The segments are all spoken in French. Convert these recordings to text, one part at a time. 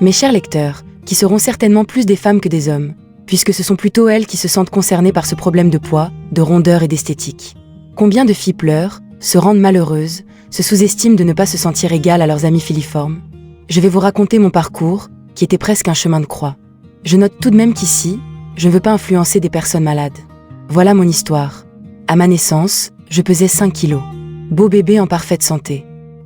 Mes chers lecteurs, qui seront certainement plus des femmes que des hommes, puisque ce sont plutôt elles qui se sentent concernées par ce problème de poids, de rondeur et d'esthétique. Combien de filles pleurent, se rendent malheureuses, se sous-estiment de ne pas se sentir égales à leurs amies filiformes? Je vais vous raconter mon parcours, qui était presque un chemin de croix. Je note tout de même qu'ici, je ne veux pas influencer des personnes malades. Voilà mon histoire. À ma naissance, je pesais 5 kilos. Beau bébé en parfaite santé.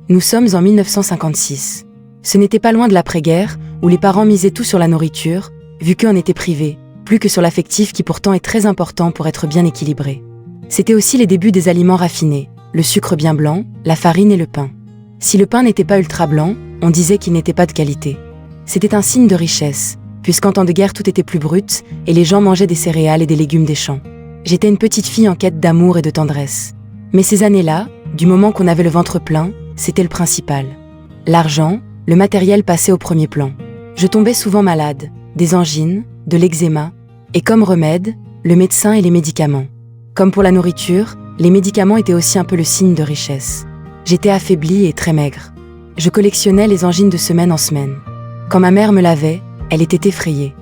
Nous sommes en 1956. Ce n'était pas loin de l'après-guerre, où les parents misaient tout sur la nourriture, vu qu'eux en étaient privés, plus que sur l'affectif qui pourtant est très important pour être bien équilibré. C'était aussi les débuts des aliments raffinés, le sucre bien blanc, la farine et le pain. Si le pain n'était pas ultra blanc, on disait qu'il n'était pas de qualité. C'était un signe de richesse, puisqu'en temps de guerre tout était plus brut, et les gens mangeaient des céréales et des légumes des champs. J'étais une petite fille en quête d'amour et de tendresse. Mais ces années-là, du moment qu'on avait le ventre plein, c'était le principal. L'argent, le matériel passait au premier plan. Je tombais souvent malade, des angines, de l'eczéma, et comme remède, le médecin et les médicaments. Comme pour la nourriture, les médicaments étaient aussi un peu le signe de richesse. J'étais affaiblie et très maigre. Je collectionnais les angines de semaine en semaine. Quand ma mère me lavait, elle était effrayée.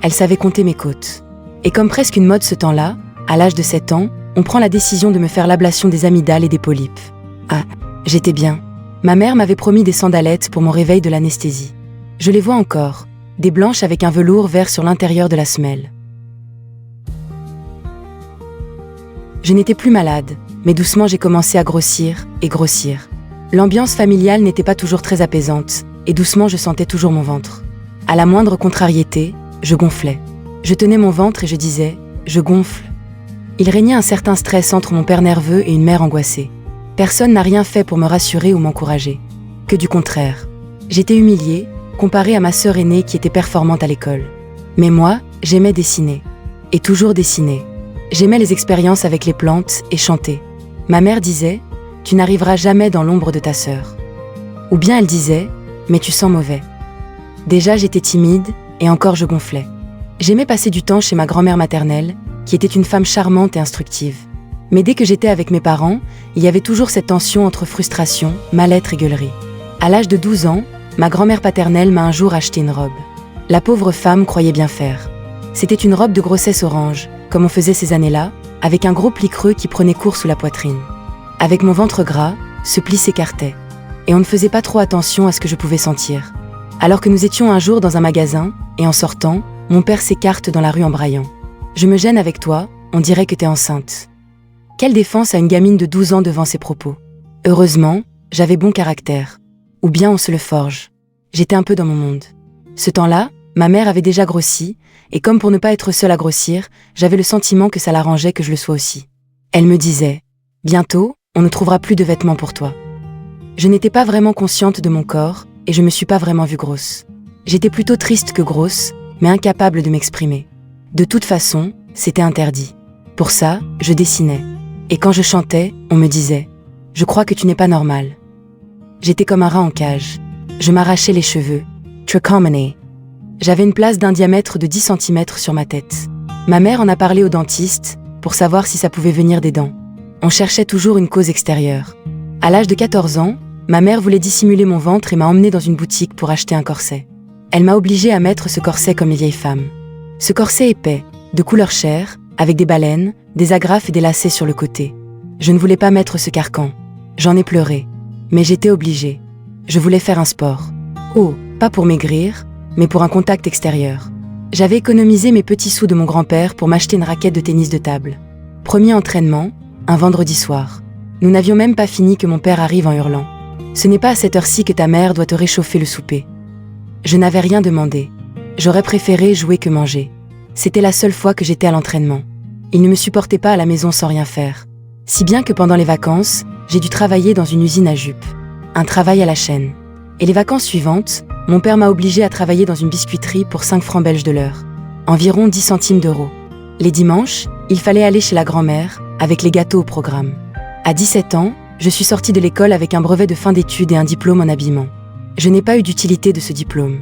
Elle savait compter mes côtes. Et comme presque une mode ce temps-là, à l'âge de 7 ans, on prend la décision de me faire l'ablation des amygdales et des polypes. Ah, j'étais bien. Ma mère m'avait promis des sandalettes pour mon réveil de l'anesthésie. Je les vois encore, des blanches avec un velours vert sur l'intérieur de la semelle. Je n'étais plus malade, mais doucement j'ai commencé à grossir et grossir. L'ambiance familiale n'était pas toujours très apaisante, et doucement je sentais toujours mon ventre. À la moindre contrariété, je gonflais. Je tenais mon ventre et je disais « je gonfle ». Il régnait un certain stress entre mon père nerveux et une mère angoissée. Personne n'a rien fait pour me rassurer ou m'encourager. Que du contraire. J'étais humiliée, comparée à ma sœur aînée qui était performante à l'école. Mais moi, j'aimais dessiner. Et toujours dessiner. J'aimais les expériences avec les plantes et chanter. Ma mère disait « tu n'arriveras jamais dans l'ombre de ta sœur ». Ou bien elle disait « mais tu sens mauvais ». Déjà j'étais timide et encore je gonflais. J'aimais passer du temps chez ma grand-mère maternelle, qui était une femme charmante et instructive. Mais dès que j'étais avec mes parents, il y avait toujours cette tension entre frustration, mal-être et gueulerie. À l'âge de 12 ans, ma grand-mère paternelle m'a un jour acheté une robe. La pauvre femme croyait bien faire. C'était une robe de grossesse orange, comme on faisait ces années-là, avec un gros pli creux qui prenait court sous la poitrine. Avec mon ventre gras, ce pli s'écartait. Et on ne faisait pas trop attention à ce que je pouvais sentir. Alors que nous étions un jour dans un magasin, et en sortant, mon père s'écarte dans la rue en braillant. « Je me gêne avec toi, on dirait que t'es enceinte ». Quelle défense à une gamine de 12 ans devant ces propos. Heureusement, j'avais bon caractère. Ou bien on se le forge. J'étais un peu dans mon monde. Ce temps-là, ma mère avait déjà grossi, et comme pour ne pas être seule à grossir, j'avais le sentiment que ça l'arrangeait que je le sois aussi. Elle me disait « Bientôt, on ne trouvera plus de vêtements pour toi ». Je n'étais pas vraiment consciente de mon corps, et je me suis pas vraiment vue grosse. J'étais plutôt triste que grosse, mais incapable de m'exprimer. De toute façon, c'était interdit. Pour ça, je dessinais. Et quand je chantais, on me disait « Je crois que tu n'es pas normal ». J'étais comme un rat en cage. Je m'arrachais les cheveux. Trichomony. J'avais une place d'un diamètre de 10 cm sur ma tête. Ma mère en a parlé au dentiste pour savoir si ça pouvait venir des dents. On cherchait toujours une cause extérieure. À l'âge de 14 ans, ma mère voulait dissimuler mon ventre et m'a emmenée dans une boutique pour acheter un corset. Elle m'a obligée à mettre ce corset comme les vieilles femmes. Ce corset épais, de couleur chair, avec des baleines, des agrafes et des lacets sur le côté. Je ne voulais pas mettre ce carcan. J'en ai pleuré. Mais j'étais obligée. Je voulais faire un sport. Oh, pas pour maigrir, mais pour un contact extérieur. J'avais économisé mes petits sous de mon grand-père pour m'acheter une raquette de tennis de table. Premier entraînement, un vendredi soir. Nous n'avions même pas fini que mon père arrive en hurlant. Ce n'est pas à cette heure-ci que ta mère doit te réchauffer le souper. Je n'avais rien demandé. J'aurais préféré jouer que manger. C'était la seule fois que j'étais à l'entraînement. Il ne me supportait pas à la maison sans rien faire. Si bien que pendant les vacances, j'ai dû travailler dans une usine à jupes. Un travail à la chaîne. Et les vacances suivantes, mon père m'a obligée à travailler dans une biscuiterie pour 5 francs belges de l'heure. Environ 10 centimes d'euros. Les dimanches, il fallait aller chez la grand-mère, avec les gâteaux au programme. À 17 ans, je suis sortie de l'école avec un brevet de fin d'études et un diplôme en habillement. Je n'ai pas eu d'utilité de ce diplôme.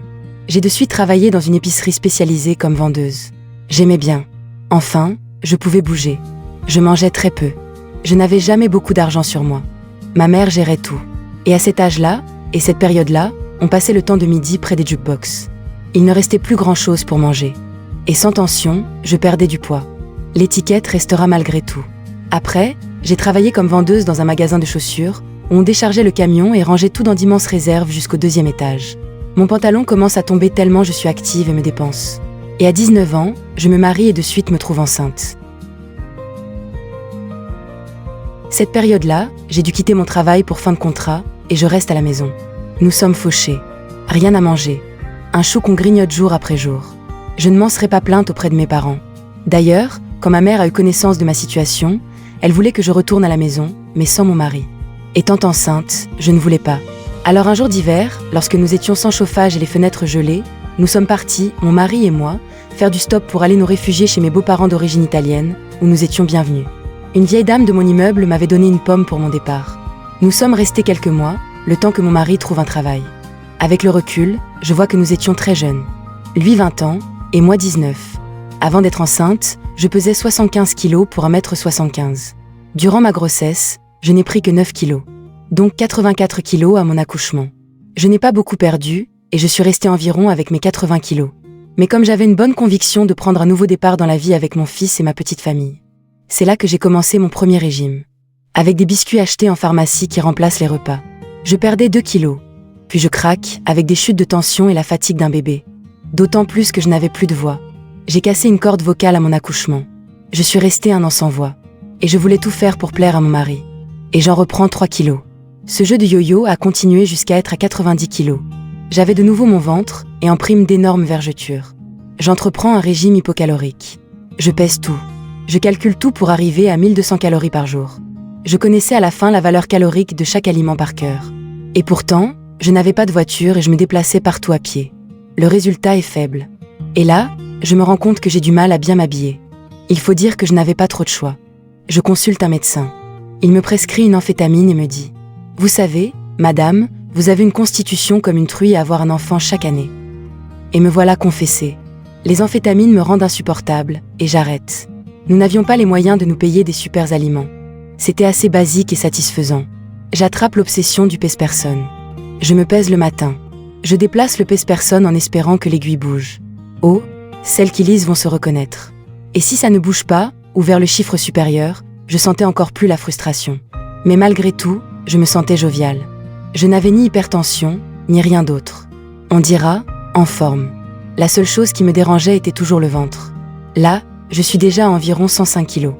J'ai de suite travaillé dans une épicerie spécialisée comme vendeuse. J'aimais bien. Enfin, je pouvais bouger. Je mangeais très peu. Je n'avais jamais beaucoup d'argent sur moi. Ma mère gérait tout. Et à cet âge-là, et cette période-là, on passait le temps de midi près des jukebox. Il ne restait plus grand-chose pour manger. Et sans tension, je perdais du poids. L'étiquette restera malgré tout. Après, j'ai travaillé comme vendeuse dans un magasin de chaussures, où on déchargeait le camion et rangeait tout dans d'immenses réserves jusqu'au 2e étage. Mon pantalon commence à tomber tellement je suis active et me dépense. Et à 19 ans, je me marie et de suite me trouve enceinte. Cette période-là, j'ai dû quitter mon travail pour fin de contrat et je reste à la maison. Nous sommes fauchés. Rien à manger. Un chou qu'on grignote jour après jour. Je ne m'en serais pas plainte auprès de mes parents. D'ailleurs, quand ma mère a eu connaissance de ma situation, elle voulait que je retourne à la maison, mais sans mon mari. Étant enceinte, je ne voulais pas. Alors un jour d'hiver, lorsque nous étions sans chauffage et les fenêtres gelées, nous sommes partis, mon mari et moi, faire du stop pour aller nous réfugier chez mes beaux-parents d'origine italienne, où nous étions bienvenus. Une vieille dame de mon immeuble m'avait donné une pomme pour mon départ. Nous sommes restés quelques mois, le temps que mon mari trouve un travail. Avec le recul, je vois que nous étions très jeunes. Lui 20 ans, et moi 19. Avant d'être enceinte, je pesais 75 kilos pour 1,75 m. Durant ma grossesse, je n'ai pris que 9 kilos. Donc 84 kilos à mon accouchement. Je n'ai pas beaucoup perdu, et je suis restée environ avec mes 80 kilos. Mais comme j'avais une bonne conviction de prendre un nouveau départ dans la vie avec mon fils et ma petite famille. C'est là que j'ai commencé mon premier régime. Avec des biscuits achetés en pharmacie qui remplacent les repas. Je perdais 2 kilos. Puis je craque, avec des chutes de tension et la fatigue d'un bébé. D'autant plus que je n'avais plus de voix. J'ai cassé une corde vocale à mon accouchement. Je suis restée 1 an sans voix. Et je voulais tout faire pour plaire à mon mari. Et j'en reprends 3 kilos. Ce jeu de yo-yo a continué jusqu'à être à 90 kilos. J'avais de nouveau mon ventre, et en prime d'énormes vergetures. J'entreprends un régime hypocalorique. Je pèse tout. Je calcule tout pour arriver à 1200 calories par jour. Je connaissais à la fin la valeur calorique de chaque aliment par cœur. Et pourtant, je n'avais pas de voiture et je me déplaçais partout à pied. Le résultat est faible. Et là, je me rends compte que j'ai du mal à bien m'habiller. Il faut dire que je n'avais pas trop de choix. Je consulte un médecin. Il me prescrit une amphétamine et me dit « Vous savez, madame, vous avez une constitution comme une truie à avoir un enfant chaque année. » Et me voilà confessée. Les amphétamines me rendent insupportable, et j'arrête. Nous n'avions pas les moyens de nous payer des super aliments. C'était assez basique et satisfaisant. J'attrape l'obsession du pèse-personne. Je me pèse le matin. Je déplace le pèse-personne en espérant que l'aiguille bouge. Oh, celles qui lisent vont se reconnaître. Et si ça ne bouge pas, ou vers le chiffre supérieur, je sentais encore plus la frustration. Mais malgré tout, je me sentais joviale. Je n'avais ni hypertension, ni rien d'autre. On dira, en forme. La seule chose qui me dérangeait était toujours le ventre. Là, je suis déjà à environ 105 kilos.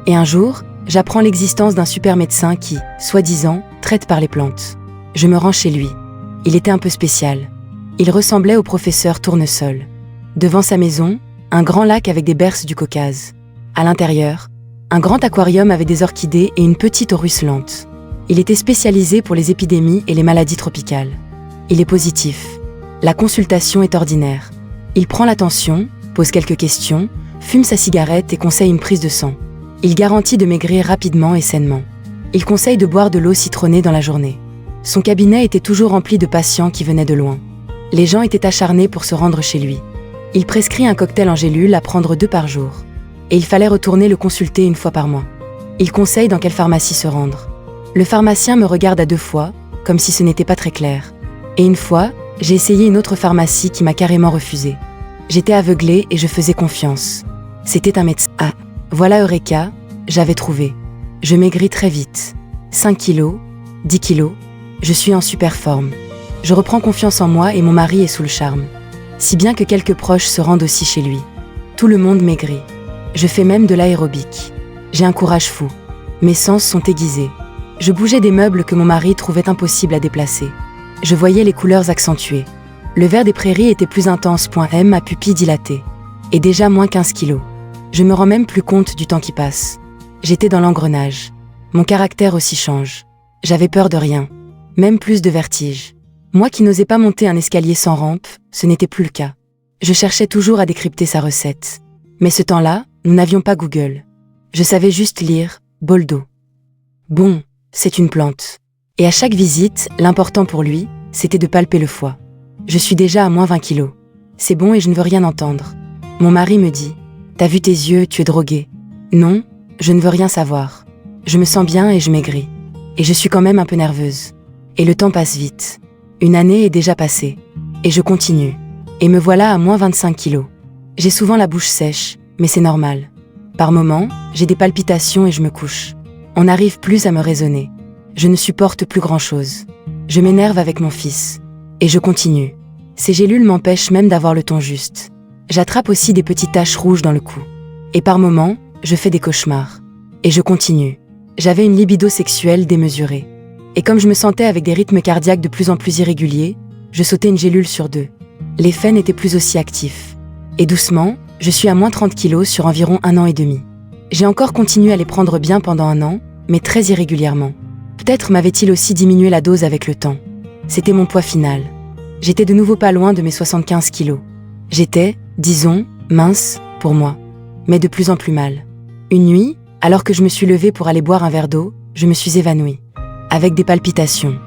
Et un jour, j'apprends l'existence d'un super médecin qui, soi-disant, traite par les plantes. Je me rends chez lui. Il était un peu spécial. Il ressemblait au professeur Tournesol. Devant sa maison, un grand lac avec des berces du Caucase. À l'intérieur, un grand aquarium avec des orchidées et une petite eau ruisselante. Il était spécialisé pour les épidémies et les maladies tropicales. Il est positif. La consultation est ordinaire. Il prend la tension, pose quelques questions, fume sa cigarette et conseille une prise de sang. Il garantit de maigrir rapidement et sainement. Il conseille de boire de l'eau citronnée dans la journée. Son cabinet était toujours rempli de patients qui venaient de loin. Les gens étaient acharnés pour se rendre chez lui. Il prescrit un cocktail en gélule à prendre 2 par jour. Et il fallait retourner le consulter 1 fois par mois. Il conseille dans quelle pharmacie se rendre. Le pharmacien me regarde à 2 fois, comme si ce n'était pas très clair. Et 1 fois, j'ai essayé une autre pharmacie qui m'a carrément refusé. J'étais aveuglée et je faisais confiance. C'était un médecin. Ah, voilà Eureka, j'avais trouvé. Je maigris très vite. 5 kilos, 10 kilos, je suis en super forme. Je reprends confiance en moi et mon mari est sous le charme. Si bien que quelques proches se rendent aussi chez lui. Tout le monde maigrit. Je fais même de l'aérobic. J'ai un courage fou. Mes sens sont aiguisés. Je bougeais des meubles que mon mari trouvait impossibles à déplacer. Je voyais les couleurs accentuées. Le vert des prairies était plus intense. Ma pupille dilatée. Et déjà moins 15 kilos. Je me rends même plus compte du temps qui passe. J'étais dans l'engrenage. Mon caractère aussi change. J'avais peur de rien. Même plus de vertige. Moi qui n'osais pas monter un escalier sans rampe, ce n'était plus le cas. Je cherchais toujours à décrypter sa recette. Mais ce temps-là, nous n'avions pas Google. Je savais juste lire « bol d'eau ». Bon, c'est une plante. Et à chaque visite, l'important pour lui, c'était de palper le foie. Je suis déjà à moins 20 kilos. C'est bon et je ne veux rien entendre. Mon mari me dit « T'as vu tes yeux, tu es droguée ». Non, je ne veux rien savoir. Je me sens bien et je maigris. Et je suis quand même un peu nerveuse. Et le temps passe vite. 1 année est déjà passée. Et je continue. Et me voilà à moins 25 kilos. J'ai souvent la bouche sèche, mais c'est normal. Par moments, j'ai des palpitations et je me couche. On n'arrive plus à me raisonner. Je ne supporte plus grand-chose. Je m'énerve avec mon fils. Et je continue. Ces gélules m'empêchent même d'avoir le ton juste. J'attrape aussi des petites taches rouges dans le cou. Et par moments, je fais des cauchemars. Et je continue. J'avais une libido sexuelle démesurée. Et comme je me sentais avec des rythmes cardiaques de plus en plus irréguliers, je sautais une gélule sur 2. L'effet n'était plus aussi actif. Et doucement, je suis à moins 30 kilos sur environ 1 an et demi. J'ai encore continué à les prendre bien pendant 1 an, mais très irrégulièrement. Peut-être m'avait-il aussi diminué la dose avec le temps. C'était mon poids final. J'étais de nouveau pas loin de mes 75 kilos. J'étais, disons, mince, pour moi, mais de plus en plus mal. Une nuit, alors que je me suis levée pour aller boire un verre d'eau, je me suis évanouie. Avec des palpitations,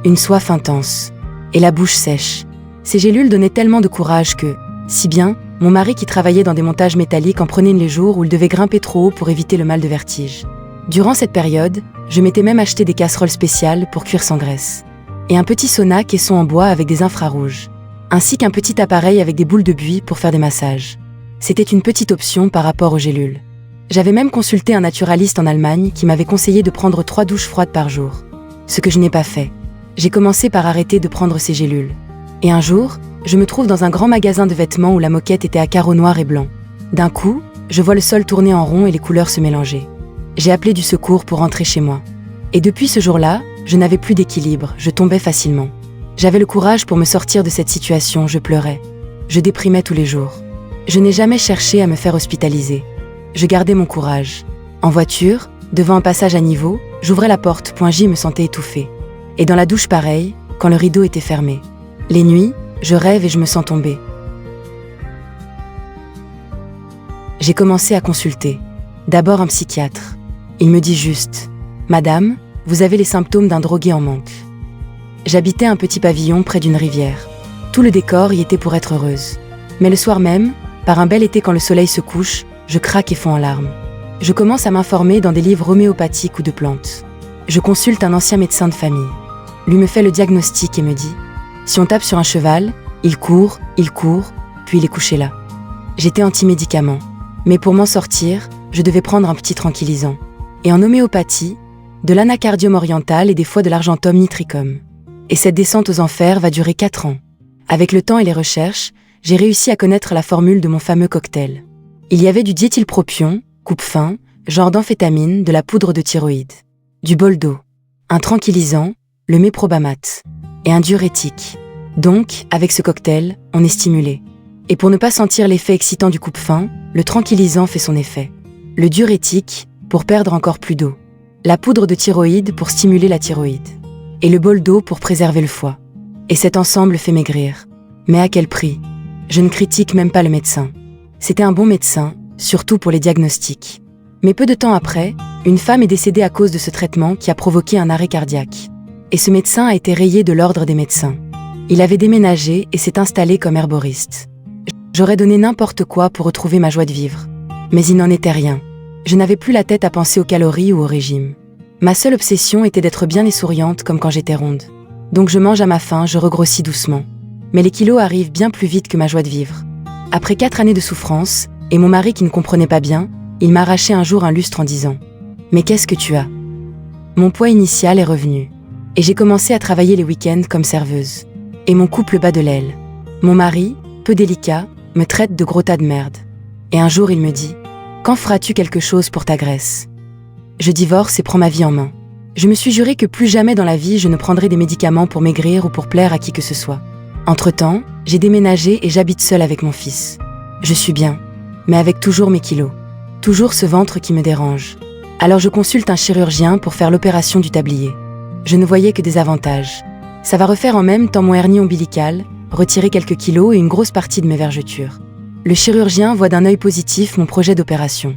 une soif intense, et la bouche sèche. Ces gélules donnaient tellement de courage que, si bien, mon mari qui travaillait dans des montages métalliques en prenait les jours où il devait grimper trop haut pour éviter le mal de vertige. Durant cette période, je m'étais même acheté des casseroles spéciales pour cuire sans graisse. Et un petit sauna caisson en bois avec des infrarouges. Ainsi qu'un petit appareil avec des boules de buis pour faire des massages. C'était une petite option par rapport aux gélules. J'avais même consulté un naturaliste en Allemagne qui m'avait conseillé de prendre 3 douches froides par jour. Ce que je n'ai pas fait. J'ai commencé par arrêter de prendre ces gélules. Et un jour, je me trouve dans un grand magasin de vêtements où la moquette était à carreaux noirs et blancs. D'un coup, je vois le sol tourner en rond et les couleurs se mélanger. J'ai appelé du secours pour rentrer chez moi. Et depuis ce jour-là, je n'avais plus d'équilibre, je tombais facilement. J'avais le courage pour me sortir de cette situation, je pleurais. Je déprimais tous les jours. Je n'ai jamais cherché à me faire hospitaliser. Je gardais mon courage. En voiture, devant un passage à niveau, j'ouvrais la porte, J me sentais étouffée. Et dans la douche pareil, quand le rideau était fermé. Les nuits, je rêve et je me sens tomber. J'ai commencé à consulter. D'abord un psychiatre. Il me dit juste « Madame, vous avez les symptômes d'un drogué en manque ». J'habitais un petit pavillon près d'une rivière. Tout le décor y était pour être heureuse. Mais le soir même, par un bel été quand le soleil se couche, je craque et fonds en larmes. Je commence à m'informer dans des livres homéopathiques ou de plantes. Je consulte un ancien médecin de famille. Lui me fait le diagnostic et me dit « Si on tape sur un cheval, il court, puis il est couché là ». J'étais anti-médicament. Mais pour m'en sortir, je devais prendre un petit tranquillisant. Et en homéopathie, de l'anacardium oriental et des fois de l'argentum nitricum. Et cette descente aux enfers va durer 4 ans. Avec le temps et les recherches, j'ai réussi à connaître la formule de mon fameux cocktail. Il y avait du diéthylpropion, coupe-faim, genre d'amphétamine, de la poudre de thyroïde, du bol d'eau, un tranquillisant, le méprobamate, et un diurétique. Donc, avec ce cocktail, on est stimulé. Et pour ne pas sentir l'effet excitant du coupe-faim, le tranquillisant fait son effet. Le diurétique, pour perdre encore plus d'eau. La poudre de thyroïde pour stimuler la thyroïde. Et le bol d'eau pour préserver le foie. Et cet ensemble fait maigrir. Mais à quel prix? Je ne critique même pas le médecin. C'était un bon médecin, surtout pour les diagnostics. Mais peu de temps après, une femme est décédée à cause de ce traitement qui a provoqué un arrêt cardiaque. Et ce médecin a été rayé de l'ordre des médecins. Il avait déménagé et s'est installé comme herboriste. J'aurais donné n'importe quoi pour retrouver ma joie de vivre. Mais il n'en était rien. Je n'avais plus la tête à penser aux calories ou au régime. Ma seule obsession était d'être bien et souriante comme quand j'étais ronde. Donc je mange à ma faim, je regrossis doucement. Mais les kilos arrivent bien plus vite que ma joie de vivre. Après 4 années de souffrance, et mon mari qui ne comprenait pas bien, il m'a arraché un jour un lustre en disant « Mais qu'est-ce que tu as ?» Mon poids initial est revenu. Et j'ai commencé à travailler les week-ends comme serveuse. Et mon couple bat de l'aile. Mon mari, peu délicat, me traite de gros tas de merde. Et un jour il me dit « Quand feras-tu quelque chose pour ta graisse ?» Je divorce et prends ma vie en main. Je me suis juré que plus jamais dans la vie je ne prendrai des médicaments pour maigrir ou pour plaire à qui que ce soit. Entre-temps, j'ai déménagé et j'habite seule avec mon fils. Je suis bien, mais avec toujours mes kilos. Toujours ce ventre qui me dérange. Alors je consulte un chirurgien pour faire l'opération du tablier. Je ne voyais que des avantages. Ça va refaire en même temps mon hernie ombilicale, retirer quelques kilos et une grosse partie de mes vergetures. Le chirurgien voit d'un œil positif mon projet d'opération.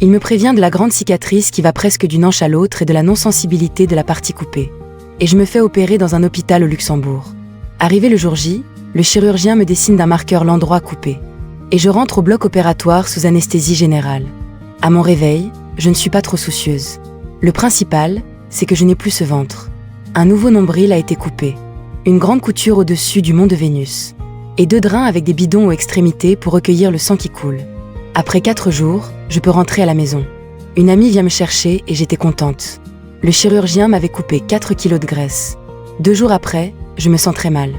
Il me prévient de la grande cicatrice qui va presque d'une hanche à l'autre et de la non-sensibilité de la partie coupée. Et je me fais opérer dans un hôpital au Luxembourg. Arrivé le jour J, le chirurgien me dessine d'un marqueur l'endroit coupé. Et je rentre au bloc opératoire sous anesthésie générale. À mon réveil, je ne suis pas trop soucieuse. Le principal, c'est que je n'ai plus ce ventre. Un nouveau nombril a été coupé. Une grande couture au-dessus du mont de Vénus. et 2 drains avec des bidons aux extrémités pour recueillir le sang qui coule. Après 4 jours, je peux rentrer à la maison. Une amie vient me chercher et j'étais contente. Le chirurgien m'avait coupé 4 kilos de graisse. 2 jours après, je me sens très mal.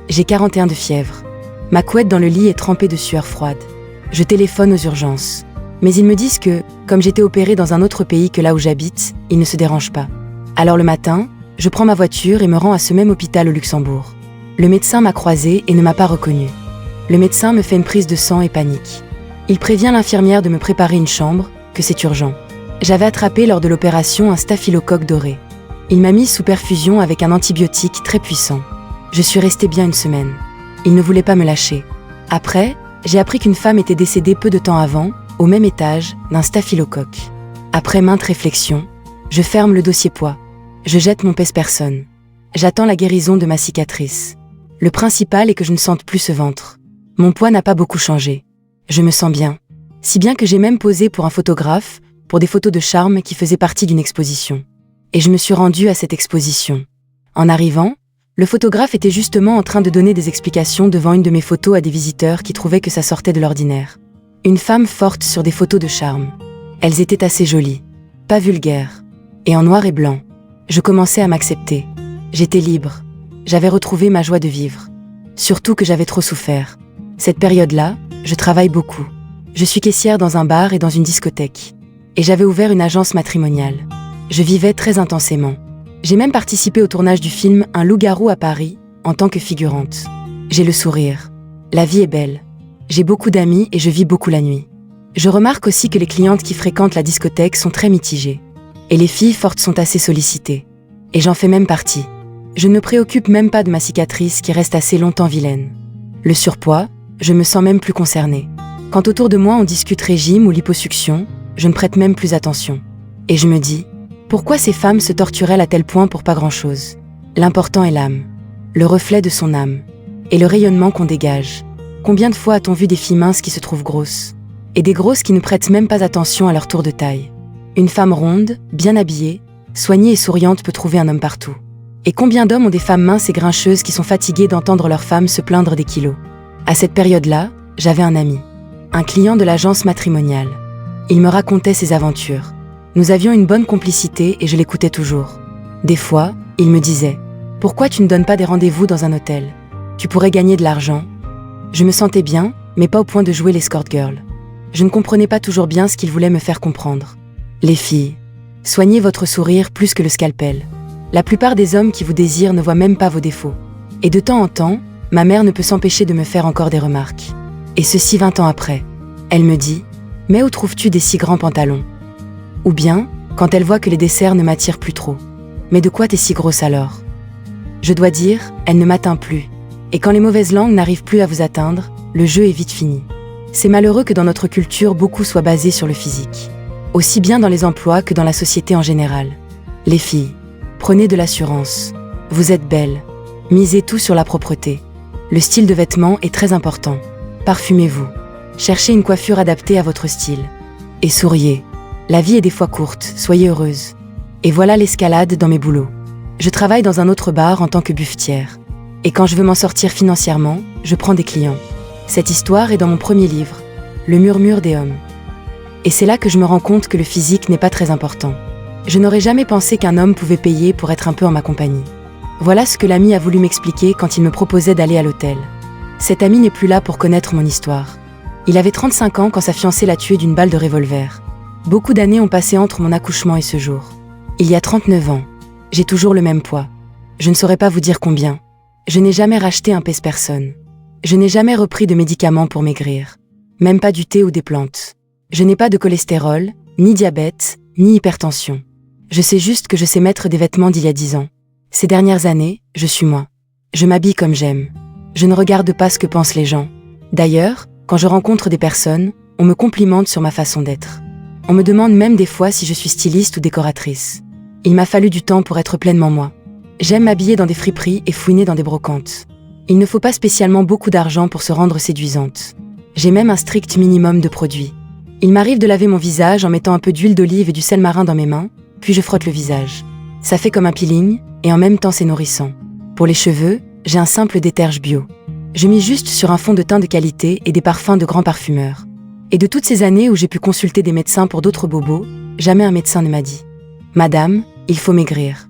J'ai 41 de fièvre. Ma couette dans le lit est trempée de sueur froide. Je téléphone aux urgences. Mais ils me disent que, comme j'étais opérée dans un autre pays que là où j'habite, ils ne se dérangent pas. Alors le matin, je prends ma voiture et me rends à ce même hôpital au Luxembourg. Le médecin m'a croisée et ne m'a pas reconnue. Le médecin me fait une prise de sang et panique. Il prévient l'infirmière de me préparer une chambre, que c'est urgent. J'avais attrapé lors de l'opération un staphylocoque doré. Il m'a mise sous perfusion avec un antibiotique très puissant. Je suis restée bien une semaine. Il ne voulait pas me lâcher. Après, j'ai appris qu'une femme était décédée peu de temps avant, au même étage, d'un staphylocoque. Après maintes réflexions, je ferme le dossier poids. Je jette mon pèse-personne. J'attends la guérison de ma cicatrice. Le principal est que je ne sente plus ce ventre. Mon poids n'a pas beaucoup changé. Je me sens bien. Si bien que j'ai même posé pour un photographe, pour des photos de charme qui faisaient partie d'une exposition. Et je me suis rendue à cette exposition. En arrivant, le photographe était justement en train de donner des explications devant une de mes photos à des visiteurs qui trouvaient que ça sortait de l'ordinaire. Une femme forte sur des photos de charme. Elles étaient assez jolies, pas vulgaires, et en noir et blanc. Je commençais à m'accepter. J'étais libre. J'avais retrouvé ma joie de vivre. Surtout que j'avais trop souffert. Cette période-là, je travaille beaucoup. Je suis caissière dans un bar et dans une discothèque. Et j'avais ouvert une agence matrimoniale. Je vivais très intensément. J'ai même participé au tournage du film Un loup-garou à Paris, en tant que figurante. J'ai le sourire. La vie est belle. J'ai beaucoup d'amis et je vis beaucoup la nuit. Je remarque aussi que les clientes qui fréquentent la discothèque sont très mitigées. Et les filles fortes sont assez sollicitées. Et j'en fais même partie. Je ne me préoccupe même pas de ma cicatrice qui reste assez longtemps vilaine. Le surpoids, je me sens même plus concernée. Quand autour de moi on discute régime ou liposuction, je ne prête même plus attention. Et je me dis, pourquoi ces femmes se torturent-elles à tel point pour pas grand-chose? L'important est l'âme, le reflet de son âme, et le rayonnement qu'on dégage. Combien de fois a-t-on vu des filles minces qui se trouvent grosses? Et des grosses qui ne prêtent même pas attention à leur tour de taille. Une femme ronde, bien habillée, soignée et souriante peut trouver un homme partout. Et combien d'hommes ont des femmes minces et grincheuses qui sont fatigués d'entendre leurs femmes se plaindre des kilos? À cette période-là, j'avais un ami, un client de l'agence matrimoniale. Il me racontait ses aventures. Nous avions une bonne complicité et je l'écoutais toujours. Des fois, il me disait « Pourquoi tu ne donnes pas des rendez-vous dans un hôtel? Tu pourrais gagner de l'argent. » Je me sentais bien, mais pas au point de jouer l'escort girl. Je ne comprenais pas toujours bien ce qu'il voulait me faire comprendre. Les filles, soignez votre sourire plus que le scalpel. La plupart des hommes qui vous désirent ne voient même pas vos défauts. Et de temps en temps, ma mère ne peut s'empêcher de me faire encore des remarques. Et ceci 20 ans après. Elle me dit « Mais où trouves-tu des si grands pantalons ?» Ou bien, quand elle voit que les desserts ne m'attirent plus trop. « Mais de quoi t'es si grosse alors ?» Je dois dire, elle ne m'atteint plus. Et quand les mauvaises langues n'arrivent plus à vous atteindre, le jeu est vite fini. C'est malheureux que dans notre culture, beaucoup soit basé sur le physique. Aussi bien dans les emplois que dans la société en général. Les filles, prenez de l'assurance. Vous êtes belles. Misez tout sur la propreté. Le style de vêtements est très important. Parfumez-vous. Cherchez une coiffure adaptée à votre style. Et souriez. La vie est des fois courte, soyez heureuse. Et voilà l'escalade dans mes boulots. Je travaille dans un autre bar en tant que buffetière. Et quand je veux m'en sortir financièrement, je prends des clients. Cette histoire est dans mon premier livre, Le murmure des hommes. Et c'est là que je me rends compte que le physique n'est pas très important. Je n'aurais jamais pensé qu'un homme pouvait payer pour être un peu en ma compagnie. Voilà ce que l'ami a voulu m'expliquer quand il me proposait d'aller à l'hôtel. Cet ami n'est plus là pour connaître mon histoire. Il avait 35 ans quand sa fiancée l'a tué d'une balle de revolver. Beaucoup d'années ont passé entre mon accouchement et ce jour. Il y a 39 ans. J'ai toujours le même poids. Je ne saurais pas vous dire combien. Je n'ai jamais racheté un pèse-personne. Je n'ai jamais repris de médicaments pour maigrir. Même pas du thé ou des plantes. Je n'ai pas de cholestérol, ni diabète, ni hypertension. Je sais juste que je sais mettre des vêtements d'il y a 10 ans. Ces dernières années, je suis moi. Je m'habille comme j'aime. Je ne regarde pas ce que pensent les gens. D'ailleurs, quand je rencontre des personnes, on me complimente sur ma façon d'être. On me demande même des fois si je suis styliste ou décoratrice. Il m'a fallu du temps pour être pleinement moi. J'aime m'habiller dans des friperies et fouiner dans des brocantes. Il ne faut pas spécialement beaucoup d'argent pour se rendre séduisante. J'ai même un strict minimum de produits. Il m'arrive de laver mon visage en mettant un peu d'huile d'olive et du sel marin dans mes mains, puis je frotte le visage. Ça fait comme un peeling, et en même temps c'est nourrissant. Pour les cheveux, j'ai un simple déterge bio. Je mis juste sur un fond de teint de qualité et des parfums de grands parfumeurs. Et de toutes ces années où j'ai pu consulter des médecins pour d'autres bobos, jamais un médecin ne m'a dit « Madame, il faut maigrir ».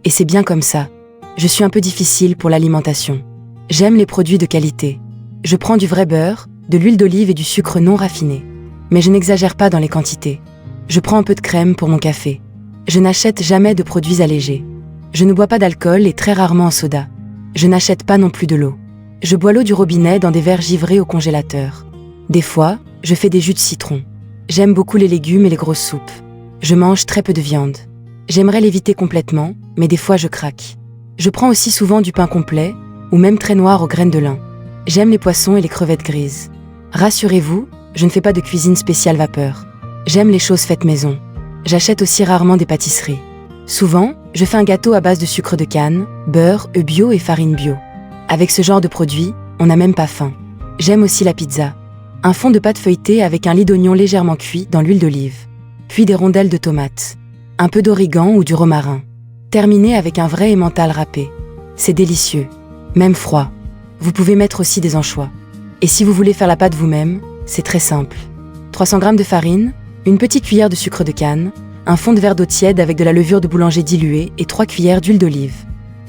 Et c'est bien comme ça. Je suis un peu difficile pour l'alimentation. J'aime les produits de qualité. Je prends du vrai beurre, de l'huile d'olive et du sucre non raffiné. Mais je n'exagère pas dans les quantités. Je prends un peu de crème pour mon café. Je n'achète jamais de produits allégés. Je ne bois pas d'alcool et très rarement en soda. Je n'achète pas non plus de l'eau. Je bois l'eau du robinet dans des verres givrés au congélateur. Des fois, je fais des jus de citron. J'aime beaucoup les légumes et les grosses soupes. Je mange très peu de viande. J'aimerais l'éviter complètement, mais des fois je craque. Je prends aussi souvent du pain complet, ou même très noir aux graines de lin. J'aime les poissons et les crevettes grises. Rassurez-vous, je ne fais pas de cuisine spéciale vapeur. J'aime les choses faites maison. J'achète aussi rarement des pâtisseries. Souvent, je fais un gâteau à base de sucre de canne, beurre, œufs bio et farine bio. Avec ce genre de produit, on n'a même pas faim. J'aime aussi la pizza. Un fond de pâte feuilletée avec un lit d'oignon légèrement cuit dans l'huile d'olive. Puis des rondelles de tomates. Un peu d'origan ou du romarin. Terminé avec un vrai emmental râpé. C'est délicieux. Même froid. Vous pouvez mettre aussi des anchois. Et si vous voulez faire la pâte vous-même, c'est très simple. 300 g de farine, une petite cuillère de sucre de canne, un fond de verre d'eau tiède avec de la levure de boulanger diluée et 3 cuillères d'huile d'olive.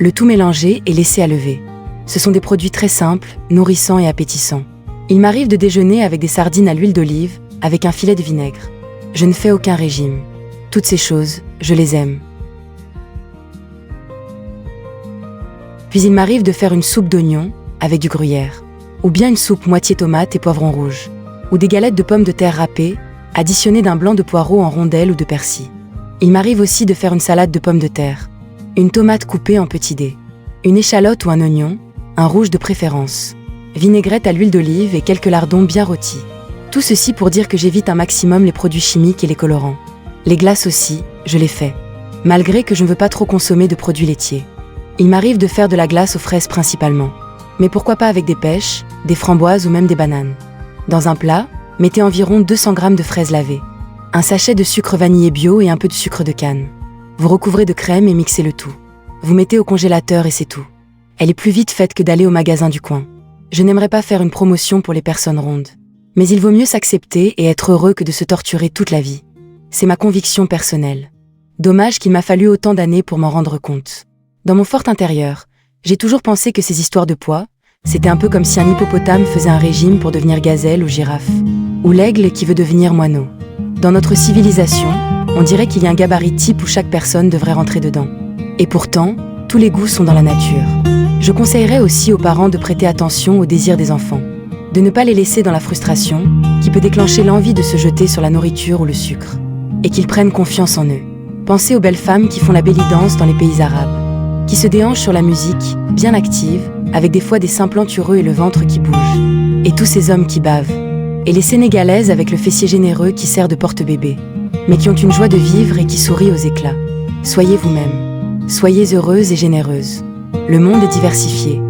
Le tout mélangé et laissé à lever. Ce sont des produits très simples, nourrissants et appétissants. Il m'arrive de déjeuner avec des sardines à l'huile d'olive, avec un filet de vinaigre. Je ne fais aucun régime. Toutes ces choses, je les aime. Puis il m'arrive de faire une soupe d'oignons avec du gruyère, ou bien une soupe moitié tomate et poivron rouge, ou des galettes de pommes de terre râpées, additionnées d'un blanc de poireau en rondelles ou de persil. Il m'arrive aussi de faire une salade de pommes de terre, une tomate coupée en petits dés, une échalote ou un oignon, un rouge de préférence, vinaigrette à l'huile d'olive et quelques lardons bien rôtis. Tout ceci pour dire que j'évite un maximum les produits chimiques et les colorants. Les glaces aussi, je les fais, malgré que je ne veux pas trop consommer de produits laitiers. Il m'arrive de faire de la glace aux fraises principalement. Mais pourquoi pas avec des pêches, des framboises ou même des bananes. Dans un plat, mettez environ 200 g de fraises lavées, un sachet de sucre vanillé bio et un peu de sucre de canne. Vous recouvrez de crème et mixez le tout. Vous mettez au congélateur et c'est tout. Elle est plus vite faite que d'aller au magasin du coin. Je n'aimerais pas faire une promotion pour les personnes rondes. Mais il vaut mieux s'accepter et être heureux que de se torturer toute la vie. C'est ma conviction personnelle. Dommage qu'il m'a fallu autant d'années pour m'en rendre compte. Dans mon fort intérieur, j'ai toujours pensé que ces histoires de poids, c'était un peu comme si un hippopotame faisait un régime pour devenir gazelle ou girafe, ou l'aigle qui veut devenir moineau. Dans notre civilisation, on dirait qu'il y a un gabarit type où chaque personne devrait rentrer dedans. Et pourtant, tous les goûts sont dans la nature. Je conseillerais aussi aux parents de prêter attention aux désirs des enfants, de ne pas les laisser dans la frustration, qui peut déclencher l'envie de se jeter sur la nourriture ou le sucre, et qu'ils prennent confiance en eux. Pensez aux belles femmes qui font la belly dance dans les pays arabes, qui se déhanchent sur la musique, bien active, avec des fois des seins plantureux et le ventre qui bouge. Et tous ces hommes qui bavent. Et les Sénégalaises avec le fessier généreux qui sert de porte-bébé, mais qui ont une joie de vivre et qui sourient aux éclats. Soyez vous-même. Soyez heureuse et généreuse. Le monde est diversifié.